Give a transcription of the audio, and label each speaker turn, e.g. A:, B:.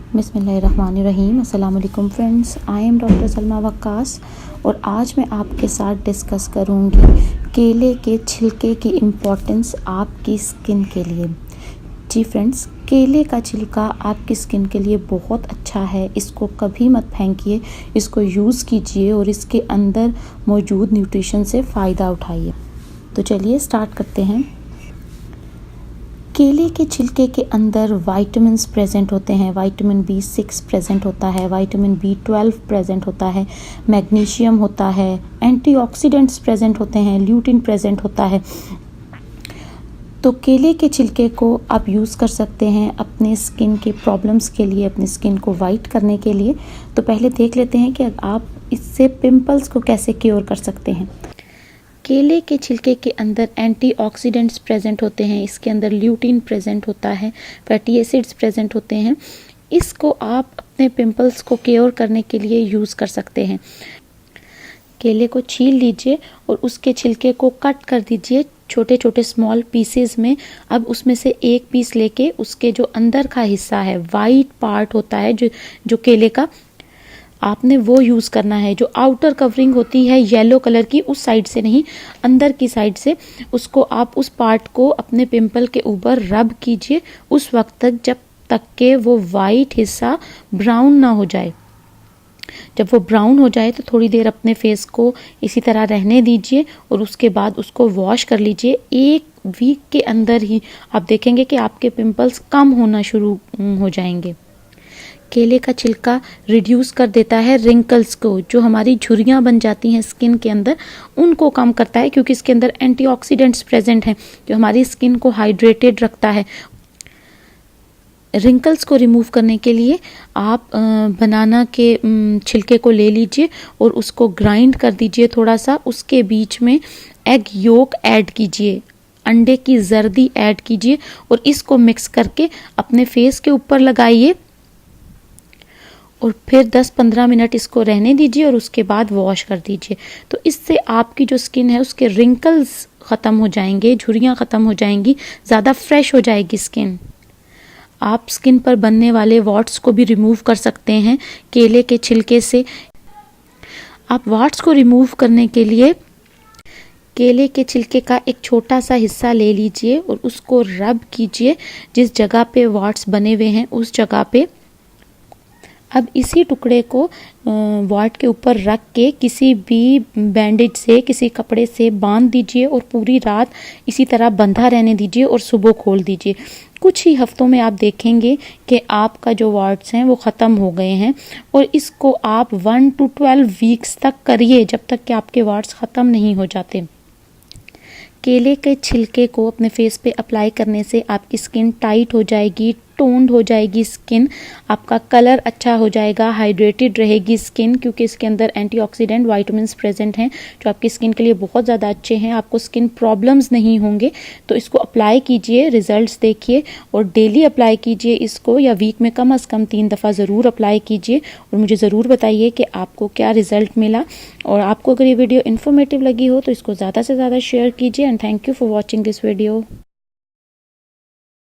A: बिस्मिल्लाहिर्रहमानिर्रहीम। अस्सलाम वालेकुम friends, I am doctor Salma Waqqas और आज मैं आपके साथ डिस्कस करूंगी केले के छिलके की इम्पोर्टेंस आपकी स्किन के लिए। जी फ्रेंड्स, केले का छिलका आपकी स्किन के लिए बहुत अच्छा है। इसको कभी मत फेंकिए, इसको यूज़ कीजिए और इसके अंदर मौजूद न्यूट्रिशन से फ़ायदा उठाइए। तो चलिए स्टार्ट करते हैं। केले के छिलके के अंदर विटामिन्स प्रेजेंट होते हैं। विटामिन B6 प्रेजेंट होता है, विटामिन B12 प्रेजेंट होता है, मैग्नीशियम होता है, एंटीऑक्सीडेंट्स प्रेजेंट होते हैं, ल्यूटिन प्रेजेंट होता है। तो केले के छिलके को आप यूज़ कर सकते हैं अपने स्किन के प्रॉब्लम्स के लिए, अपनी स्किन को वाइट करने के लिए। तो पहले देख लेते हैं कि आप इससे पिंपल्स को कैसे क्योर कर सकते हैं। केले के छिलके के अंदर एंटीऑक्सीडेंट्स प्रेजेंट होते हैं, इसके अंदर ल्यूटिन प्रेजेंट होता है, फैटी एसिड्स प्रेजेंट होते हैं। इसको आप अपने पिंपल्स को क्योर करने के लिए यूज़ कर सकते हैं। केले को छील लीजिए और उसके छिलके को कट कर दीजिए छोटे छोटे स्मॉल पीसेस में। अब उसमें से एक पीस लेके उसके जो अंदर का हिस्सा है, वाइट पार्ट होता है जो केले का, आपने वो यूज़ करना है। जो आउटर कवरिंग होती है येलो कलर की, उस साइड से नहीं, अंदर की साइड से उसको आप उस पार्ट को अपने पिंपल के ऊपर रब कीजिए उस वक्त तक जब तक के वो वाइट हिस्सा ब्राउन ना हो जाए। जब वो ब्राउन हो जाए तो थोड़ी देर अपने फेस को इसी तरह रहने दीजिए और उसके बाद उसको वॉश कर लीजिए। 1 वीक के अंदर ही आप देखेंगे कि आपके पिंपल्स कम होना शुरू हो जाएंगे। केले का छिलका रिड्यूस कर देता है रिंकल्स को, जो हमारी झुर्रियाँ बन जाती हैं स्किन के अंदर, उनको कम करता है, क्योंकि इसके अंदर एंटीऑक्सीडेंट्स प्रेजेंट हैं जो हमारी स्किन को हाइड्रेटेड रखता है। रिंकल्स को रिमूव करने के लिए आप बनाना के छिलके को ले लीजिए और उसको ग्राइंड कर दीजिए थोड़ा सा। उसके बीच में एग योक ऐड कीजिए, अंडे की जर्दी ऐड कीजिए और इसको मिक्स करके अपने फेस के ऊपर लगाइए और फिर 10-15 मिनट इसको रहने दीजिए और उसके बाद वॉश कर दीजिए। तो इससे आपकी जो स्किन है उसके रिंकल्स ख़त्म हो जाएंगे, झुर्रियाँ ख़त्म हो जाएंगी, ज़्यादा फ्रेश हो जाएगी स्किन। आप स्किन पर बनने वाले वॉट्स को भी रिमूव कर सकते हैं केले के छिलके से। आप वॉट्स को रिमूव करने के लिए केले के छिलके का एक छोटा सा हिस्सा ले लीजिए और उसको रब कीजिए जिस जगह पे वॉट्स बने हुए हैं उस जगह पे। अब इसी टुकड़े को वॉट के ऊपर रख के किसी भी बैंडेज से, किसी कपड़े से बांध दीजिए और पूरी रात इसी तरह बंधा रहने दीजिए और सुबह खोल दीजिए। कुछ ही हफ्तों में आप देखेंगे कि आपका जो वॉट्स हैं वो ख़त्म हो गए हैं। और इसको आप 1 to 12 वीक्स तक करिए जब तक कि आपके वॉट्स ख़त्म नहीं हो जाते। केले के छिलके को अपने फेस पे अप्लाई करने से आपकी स्किन टाइट हो जाएगी, टोन्ड हो जाएगी स्किन, आपका कलर अच्छा हो जाएगा, हाइड्रेटेड रहेगी स्किन, क्योंकि इसके अंदर एंटीऑक्सीडेंट विटामिन्स प्रेजेंट हैं जो आपकी स्किन के लिए बहुत ज़्यादा अच्छे हैं। आपको स्किन प्रॉब्लम्स नहीं होंगे। तो इसको अप्लाई कीजिए, रिजल्ट्स देखिए और डेली अप्लाई कीजिए इसको, या वीक में कम से कम 3 दफ़ा ज़रूर अप्लाई कीजिए और मुझे ज़रूर बताइए कि आपको क्या रिज़ल्ट मिला। और आपको अगर ये वीडियो इन्फॉर्मेटिव लगी हो तो इसको ज़्यादा से ज़्यादा शेयर कीजिए। And thank you for watching this video.